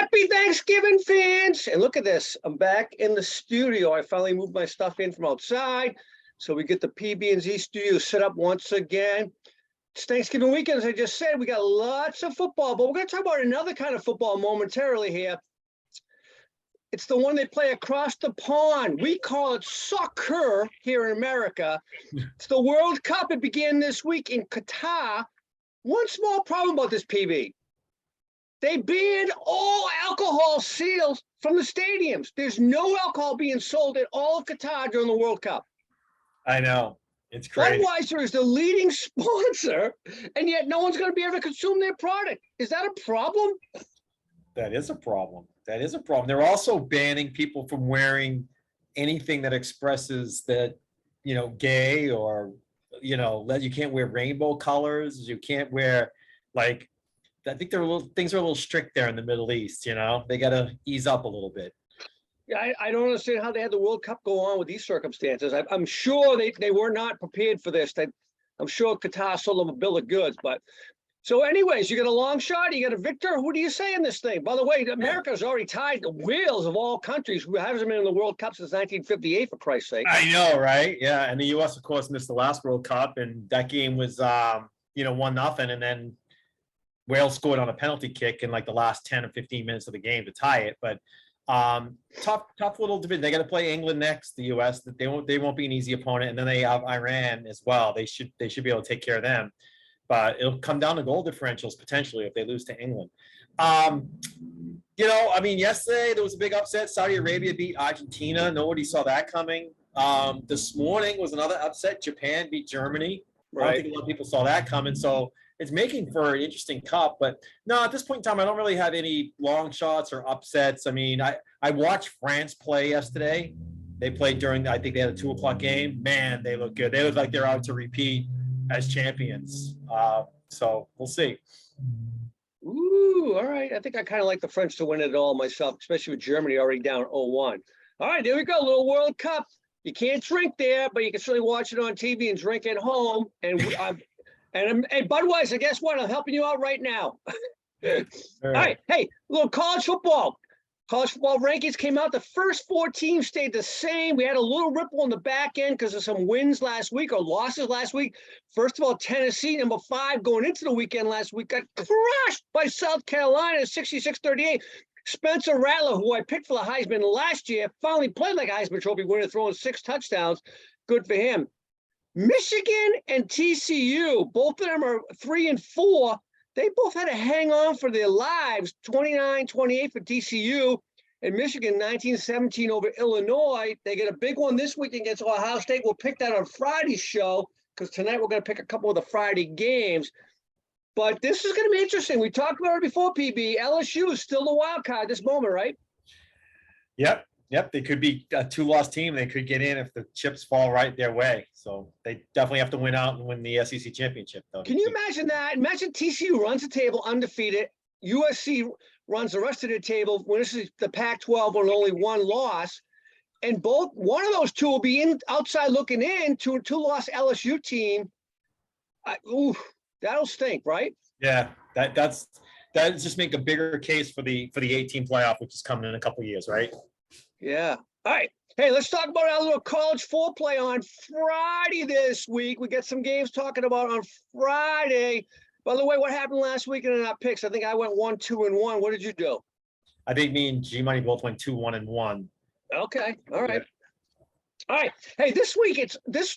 Happy Thanksgiving, fans! And look at this. I'm back in the studio. I finally moved my stuff in from outside. So we get the PB&Z studio set up once again. It's Thanksgiving weekend, as I just said. We got lots of football, but we're going to talk about another kind of football momentarily here. It's the one they play across the pond. We call it soccer here in America. It's the World Cup. It began this week in Qatar. One small problem about this, PB. They banned all alcohol sales from the stadiums. There's no alcohol being sold at all of Qatar during the World Cup. I know. It's crazy. Budweiser is the leading sponsor, and yet no one's going to be able to consume their product. Is that a problem? That is a problem. That is a problem. They're also banning people from wearing anything that expresses that, gay or, you can't wear rainbow colors. You can't wear, like, I think things are a little strict there in the Middle East, They got to ease up a little bit. Yeah, I don't understand how they had the World Cup go on with these circumstances. I'm sure they were not prepared for this. I'm sure Qatar sold them a bill of goods. But so anyways, you got a long shot, you got a victor. Who do you say in this thing? By the way, America's already tied the wheels of all countries who hasn't been in the World Cup since 1958, for Christ's sake. I know, right? Yeah, and the U.S., of course, missed the last World Cup, and that game was, 1-0, and then Wales scored on a penalty kick in like the last 10 or 15 minutes of the game to tie it. But tough little division. They got to play England next, the US. They won't be an easy opponent, and then they have Iran as well. They should be able to take care of them. But it'll come down to goal differentials potentially if they lose to England. Yesterday there was a big upset. Saudi Arabia beat Argentina. Nobody saw that coming. This morning was another upset. Japan beat Germany. Right. I don't think a lot of people saw that coming. So it's making for an interesting cup, but no, at this point in time, I don't really have any long shots or upsets. I mean, I watched France play yesterday. They played I think they had a 2:00 game. Man, they look good. They look like they're out to repeat as champions. So we'll see. Ooh, all right. I think I kind of like the French to win it all myself, especially with Germany already down 0-1. All right, there we go. Little World Cup. You can't drink there, but you can certainly watch it on TV and drink at home. And And Budweiser, guess what? I'm helping you out right now. All right. Hey, little college football. College football rankings came out. The first 4 teams stayed the same. We had a little ripple on the back end because of some wins last week or losses last week. First of all, Tennessee, number 5, going into the weekend last week, got crushed by South Carolina, 66-38. Spencer Rattler, who I picked for the Heisman last year, finally played like a Heisman Trophy winner, throwing 6 touchdowns. Good for him. Michigan and TCU, both of them are 3 and 4. They both had to hang on for their lives. 29-28 for TCU, and Michigan 19-17 over Illinois. They get a big one this week against Ohio State. We'll pick that on Friday's show because tonight we're going to pick a couple of the Friday games. But this is going to be interesting. We talked about it before, PB. LSU is still the wild card at this moment, right? Yep, they could be a 2-loss team. They could get in if the chips fall right their way. So they definitely have to win out and win the SEC championship, though. Can you imagine that? Imagine TCU runs the table undefeated. USC runs the rest of the table when this is the Pac-12 with only 1 loss. And one of those two will be outside looking in to a 2-loss LSU team. That'll stink, right? Yeah, that just make a bigger case for the 18 playoff, which is coming in a couple of years, right? Yeah. All right. Hey, let's talk about our little college foreplay on Friday this week. We got some games talking about on Friday. By the way, what happened last week in our picks? I think I went 1-2-1. What did you do? I think me and G Money both went 2-1-1. Okay. All right. Yeah. All right. Hey, this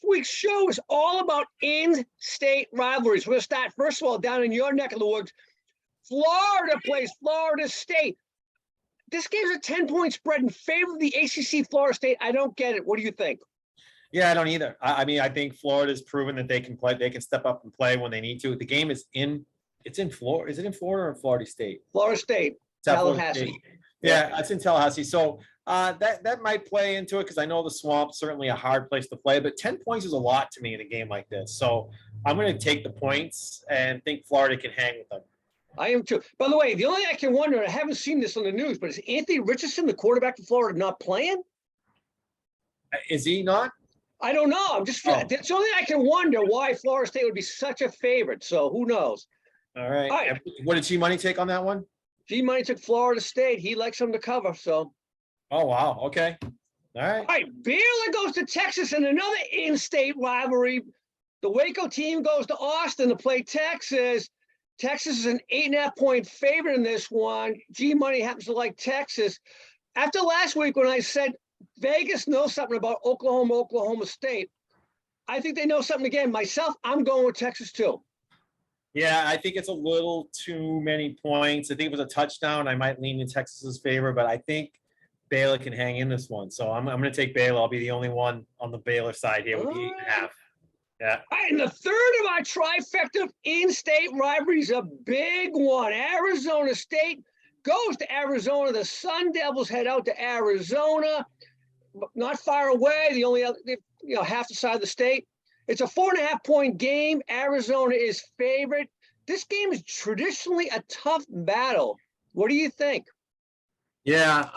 week's show is all about in-state rivalries. We're going to start, first of all, down in your neck of the woods. Florida plays Florida State. This game's a 10-point spread in favor of the ACC Florida State. I don't get it. What do you think? Yeah, I don't either. I mean, I think Florida's proven that they can play. They can step up and play when they need to. The game is it's in Florida. Is it in Florida or Florida State? Florida State. Tallahassee. Yeah, it's in Tallahassee. So that might play into it because I know the Swamp's certainly a hard place to play, but 10 points is a lot to me in a game like this. So I'm going to take the points and think Florida can hang with them. I am too. By the way, the only thing I can wonder, I haven't seen this on the news, but is Anthony Richardson, the quarterback for Florida, not playing? Is he not? I don't know. That's the only thing I can wonder why Florida State would be such a favorite. So who knows? All right. What did G Money take on that one? G-Money took Florida State. He likes them to cover, so. Oh, wow. Okay. All right. All right, Baylor goes to Texas in another in-state rivalry. The Waco team goes to Austin to play Texas. Texas is an 8.5-point favorite in this one. G-Money happens to like Texas. After last week when I said Vegas knows something about Oklahoma State, I think they know something again. Myself, I'm going with Texas too. Yeah, I think it's a little too many points. I think it was a touchdown. I might lean in Texas's favor, but I think Baylor can hang in this one. So I'm going to take Baylor. I'll be the only one on the Baylor side here with the 8.5. Yeah. All right, and the third of our trifecta of in-state rivalries, a big one. Arizona State goes to Arizona. The Sun Devils head out to Arizona, not far away. The only other, half the side of the state. It's a 4.5-point game. Arizona is favorite. This game is traditionally a tough battle. What do you think? Yeah.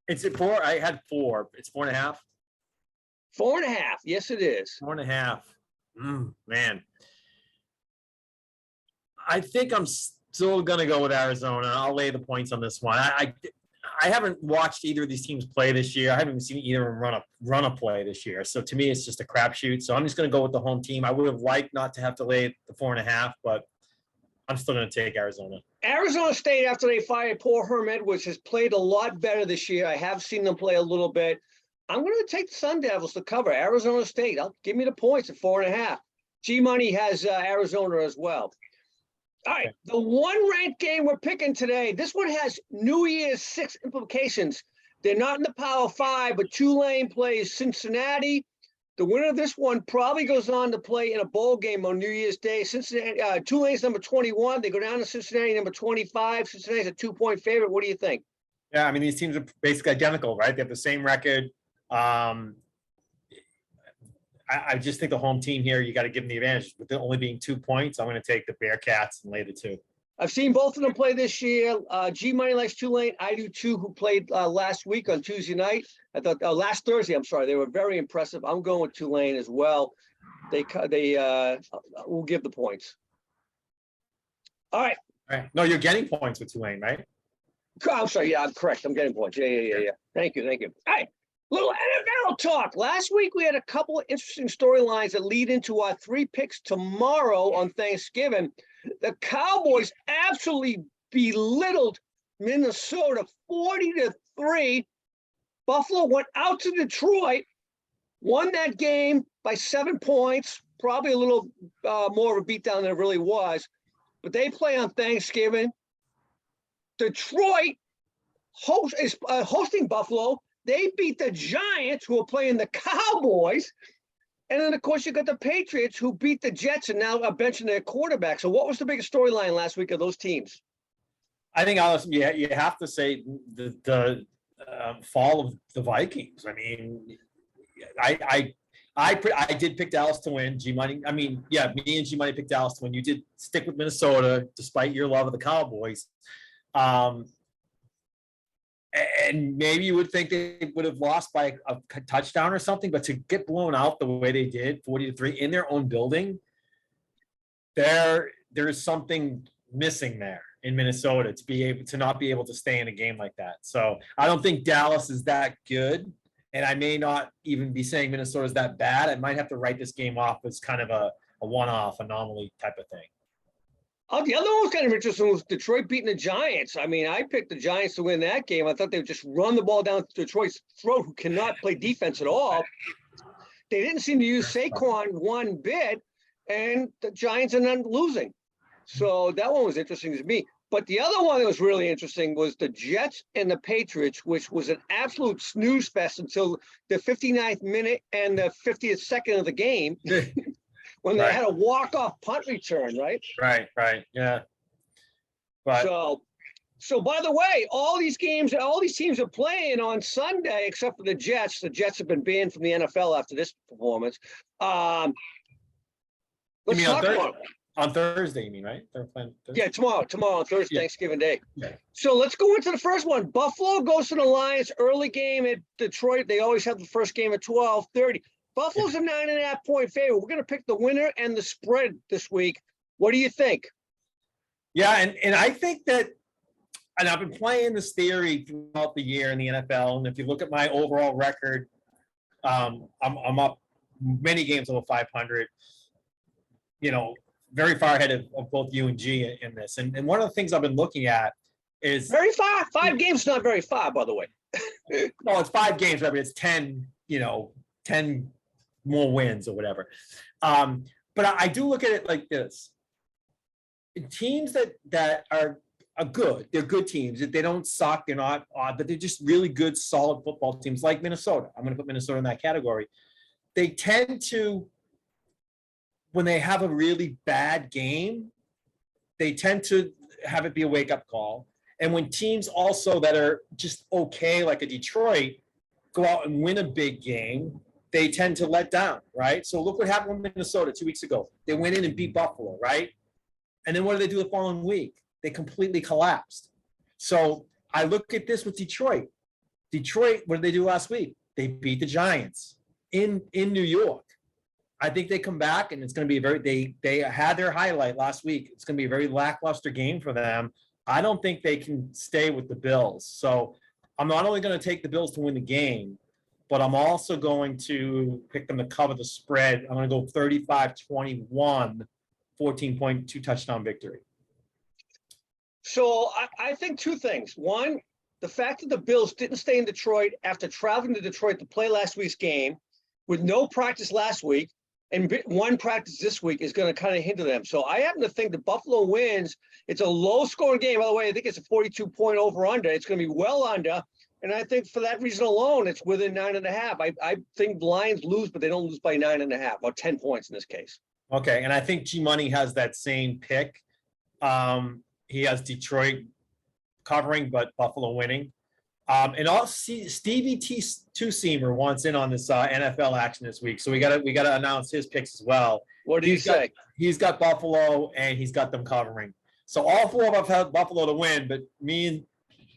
It's at 4. I had 4. It's 4.5. 4.5. Yes, it is. 4.5. Man. I think I'm still going to go with Arizona. I'll lay the points on this one. I haven't watched either of these teams play this year. I haven't even seen either of them run a play this year. So to me, it's just a crapshoot. So I'm just going to go with the home team. I would have liked not to have to lay the 4.5, but I'm still going to take Arizona. Arizona State, after they fired poor Herm Edwards, has played a lot better this year. I have seen them play a little bit. I'm going to take the Sun Devils to cover Arizona State. Give me the points at 4.5. G-Money has Arizona as well. All right, the one ranked game we're picking today, this one has New Year's 6 implications. They're not in the Power 5, but Tulane plays Cincinnati. The winner of this one probably goes on to play in a bowl game on New Year's Day. Cincinnati, Tulane's number 21. They go down to Cincinnati, number 25. Cincinnati's a 2-point favorite. What do you think? Yeah, I mean, these teams are basically identical, right? They have the same record. I just think the home team here, you got to give them the advantage. With it only being 2 points, I'm going to take the Bearcats and lay the 2. I've seen both of them play this year. G-Money likes Tulane. I do too, who played last week on Tuesday night. I thought last Thursday, I'm sorry. They were very impressive. I'm going with Tulane as well. They will give the points. All right. All right. No, you're getting points with Tulane, right? I'm sorry. Yeah, I'm correct. I'm getting points. Yeah. Thank you. All right. Little NFL talk. Last week, we had a couple of interesting storylines that lead into our 3 picks tomorrow on Thanksgiving. The Cowboys absolutely belittled Minnesota 40-3. Buffalo went out to Detroit, won that game by 7 points, probably a little more of a beatdown than it really was. But they play on Thanksgiving. Detroit is hosting Buffalo. They beat the Giants, who are playing the Cowboys. And then, of course, you got the Patriots, who beat the Jets and now are benching their quarterback. So what was the biggest storyline last week of those teams? I think, honestly, you have to say the fall of the Vikings. I mean, I did pick Dallas to win. G-Money, I mean, yeah, me and G-Money picked Dallas to win. You did stick with Minnesota, despite your love of the Cowboys. And maybe you would think they would have lost by a touchdown or something, but to get blown out the way they did, 40-3 in their own building, there is something missing there in Minnesota to not be able to stay in a game like that. So I don't think Dallas is that good, and I may not even be saying Minnesota is that bad. I might have to write this game off as kind of a one-off anomaly type of thing. Oh, the other one was kind of interesting was Detroit beating the Giants. I mean, I picked the Giants to win that game. I thought they would just run the ball down Detroit's throat, who cannot play defense at all. They didn't seem to use Saquon one bit, and the Giants ended up losing. So that one was interesting to me. But the other one that was really interesting was the Jets and the Patriots, which was an absolute snooze fest until the 59th minute and the 50th second of the game. When they had a walk-off punt return, right? Right, yeah. But so by the way, all these teams are playing on Sunday, except for the Jets. The Jets have been banned from the NFL after this performance. You mean on Thursday, you mean, right? They're playing Thursday? Yeah, tomorrow on Thursday, Thanksgiving Day. Yeah. So let's go into the first one. Buffalo goes to the Lions, early game at Detroit. They always have the first game at 12:30. Buffalo's a 9.5-point favorite. We're going to pick the winner and the spread this week. What do you think? Yeah, and I think that, and I've been playing this theory throughout the year in the NFL, and if you look at my overall record, I'm up many games over 500. You know, very far ahead of both you and G in this. And one of the things I've been looking at is Very far. 5 games, not very far, by the way. well, it's 5 games, but it's 10. 10 more wins or whatever. But I do look at it like this: teams that are good, they're good teams. They don't suck, they're not odd, but they're just really good, solid football teams like Minnesota. I'm going to put Minnesota in that category. They tend to, when they have a really bad game, they tend to have it be a wake-up call. And when teams also that are just okay, like a Detroit, go out and win a big game, they tend to let down, right? So look what happened with Minnesota 2 weeks ago. They went in and beat Buffalo, right? And then what do they do the following week? They completely collapsed. So I look at this with Detroit. Detroit, what did they do last week? They beat the Giants in New York. I think they come back and it's going to be a very, they had their highlight last week. It's going to be a very lackluster game for them. I don't think they can stay with the Bills. So I'm not only going to take the Bills to win the game, but I'm also going to pick them to cover the spread. I'm going to go 35-21, 14.2 touchdown victory. So I think 2 things. One, the fact that the Bills didn't stay in Detroit after traveling to Detroit to play last week's game with no practice last week and 1 practice this week is going to kind of hinder them. So I happen to think the Buffalo wins. It's a low-scoring game. By the way, I think it's a 42-point over-under. It's going to be well under. And I think for that reason alone, it's within 9.5. I think the Lions lose, but they don't lose by 9.5 or 10 points in this case. Okay, and I think G Money has that same pick. He has Detroit covering, but Buffalo winning. And also Stevie Two-Seamer wants in on this NFL action this week, so we gotta announce his picks as well. What do you say? He's got Buffalo and he's got them covering. So all 4 of us have Buffalo to win, but me and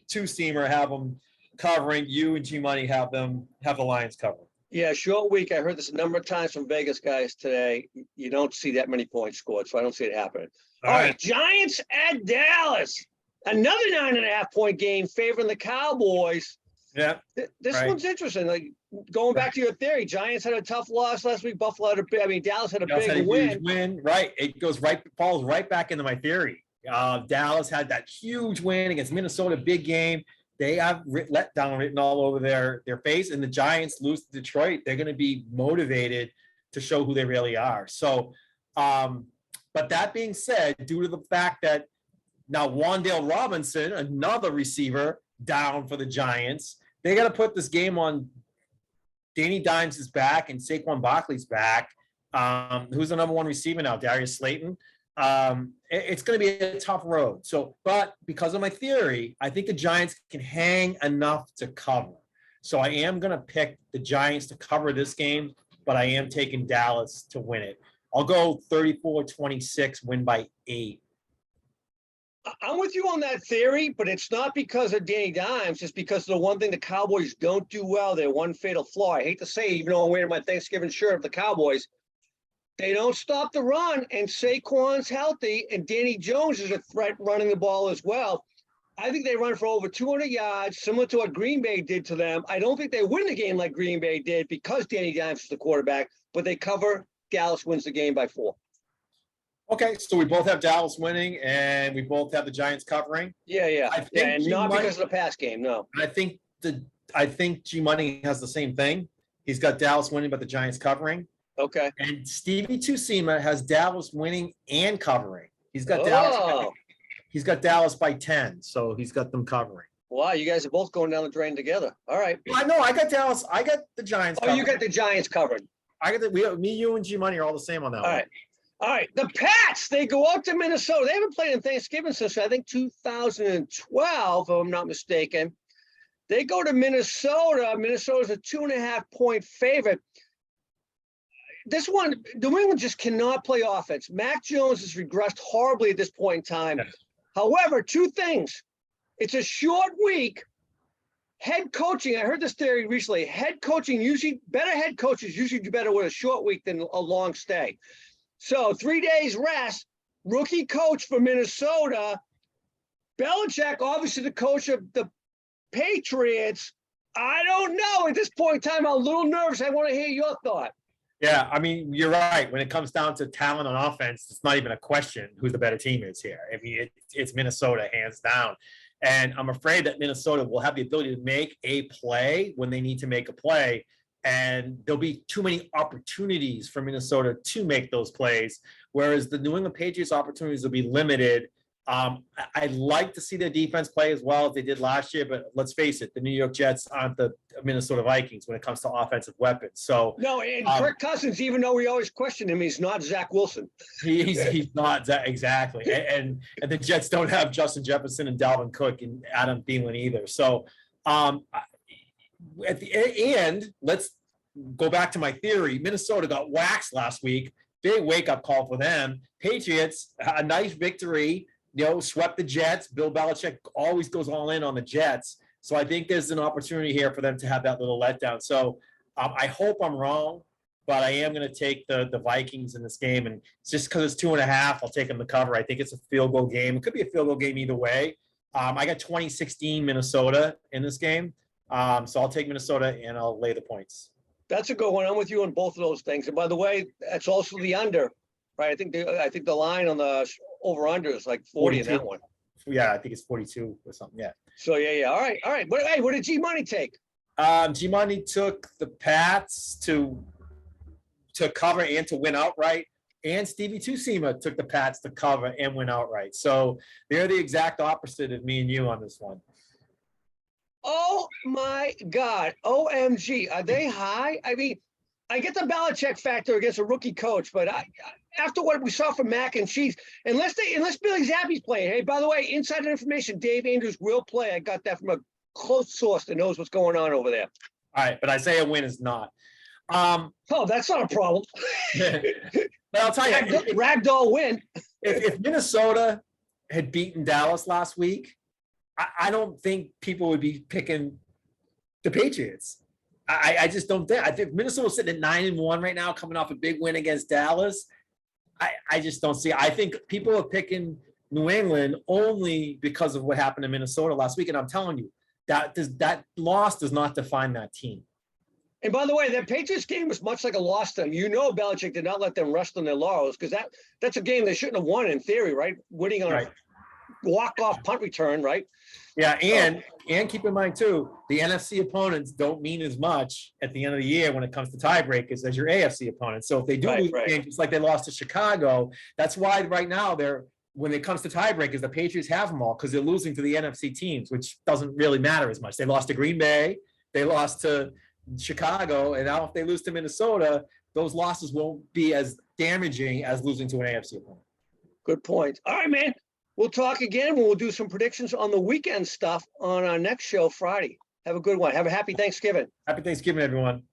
Two-Seamer have them covering. You and G Money have the Lions covering. Yeah, short week. I heard this a number of times from Vegas guys today. You don't see that many points scored, so I don't see it happening. All right, Giants at Dallas. Another 9.5-point game favoring the Cowboys. Yeah. This one's interesting. Like going back to your theory, Giants had a tough loss last week. Dallas had a big win. Right. It falls right back into my theory. Dallas had that huge win against Minnesota, big game. They have let down written all over their face, and the Giants lose to Detroit. They're going to be motivated to show who they really are. So, but that being said, due to the fact that now Wan'Dale Robinson, another receiver, down for the Giants, they got to put this game on Danny Dimes is back and Saquon Barkley's back. Who's the number 1 receiver now? Darius Slayton. It's going to be a tough road. So, but because of my theory, I think the Giants can hang enough to cover. So I am going to pick the Giants to cover this game, but I am taking Dallas to win it. I'll go 34-26, win by 8. I'm with you on that theory, but it's not because of Danny Dimes. It's because of the one thing the Cowboys don't do well. Their one fatal flaw. I hate to say, even though I'm wearing my Thanksgiving shirt of the Cowboys, they don't stop the run, and Saquon's healthy, and Danny Jones is a threat running the ball as well. I think they run for over 200 yards, similar to what Green Bay did to them. I don't think they win the game like Green Bay did because Danny Dimes is the quarterback, but they cover. Dallas wins the game by 4. Okay, so we both have Dallas winning, and we both have the Giants covering. Yeah. And not because of the pass game, no. I think G Money has the same thing. He's got Dallas winning, but the Giants covering. Okay. And Stevie Two-Seamer has Dallas winning and covering. He's got Dallas. He's got Dallas by 10, so he's got them covering. Wow, you guys are both going down the drain together. All right. I know. I got Dallas. I got the Giants. You got the Giants covered. I got me, you, and G Money are all the same on that one. All right. The Pats, they go out to Minnesota. They haven't played in Thanksgiving since, I think, 2012, if I'm not mistaken. They go to Minnesota. Minnesota's a 2.5-point favorite. This one, New England just cannot play offense. Mac Jones has regressed horribly at this point in time. Yes. However, 2 things. It's a short week. Head coaching, I heard this theory recently. Better head coaches usually do better with a short week than a long stay. So 3 days rest rookie coach for Minnesota. Belichick, obviously the coach of the Patriots. I don't know at this point in time. I'm a little nervous. I want to hear your thought. Yeah, I mean, you're right. When it comes down to talent on offense, it's not even a question who the better team is here. I mean, it's Minnesota, hands down. And I'm afraid that Minnesota will have the ability to make a play when they need to make a play. And there'll be too many opportunities for Minnesota to make those plays, whereas the New England Patriots opportunities will be limited. I'd like to see their defense play as well as they did last year, but let's face it, the New York Jets aren't the Minnesota Vikings when it comes to offensive weapons. So no, and Kirk Cousins, even though we always question him, he's not Zach Wilson. He's not that exactly, and the Jets don't have Justin Jefferson and Dalvin Cook and Adam Thielen either. So at the end, let's go back to my theory. Minnesota got waxed last week. Big wake-up call for them. Patriots, a nice victory. Swept the Jets. Bill Belichick always goes all in on the Jets. So I think there's an opportunity here for them to have that little letdown. So I hope I'm wrong, but I am going to take the Vikings in this game. And it's just because it's 2.5, I'll take them to cover. I think it's a field goal game. It could be a field goal game either way. I got 2016 Minnesota in this game. So I'll take Minnesota and I'll lay the points. That's a good one. I'm with you on both of those things. And by the way, that's also the under, right? I think the line on the over-under is like 40 in that one. Yeah, I think it's 42 or something. Yeah. So yeah. All right. What did G Money take? G Money took the Pats to cover and to win outright, and Stevie Tusima took the Pats to cover and win outright. So they're the exact opposite of me and you on this one. Oh my God! OMG, are they high? I mean, I get the Belichick factor against a rookie coach, but after what we saw from Mac and Cheese, unless Billy Zappi's playing. Hey, by the way, insider information: Dave Andrews will play. I got that from a close source that knows what's going on over there. All right, but Isaiah Wynn is not. Oh, that's not a problem. But I'll tell you, ragdoll win. If Minnesota had beaten Dallas last week, I don't think people would be picking the Patriots. I just don't think. I think Minnesota's sitting at 9-1 right now, coming off a big win against Dallas. I just don't see. I think people are picking New England only because of what happened in Minnesota last week. And I'm telling you, that loss does not define that team. And by the way, that Patriots game was much like a loss to them. Belichick did not let them rest on their laurels because that's a game they shouldn't have won in theory, right? Winning on a walk-off punt return, right? Yeah, and keep in mind too, the NFC opponents don't mean as much at the end of the year when it comes to tiebreakers as your AFC opponents. So if they do lose games, just like they lost to Chicago, that's why right now when it comes to tiebreakers, the Patriots have them all because they're losing to the NFC teams, which doesn't really matter as much. They lost to Green Bay, they lost to Chicago, and now if they lose to Minnesota, those losses won't be as damaging as losing to an AFC opponent. Good point. All right, man. We'll talk again. We'll do some predictions on the weekend stuff on our next show Friday. Have a good one. Have a happy Thanksgiving. Happy Thanksgiving, everyone.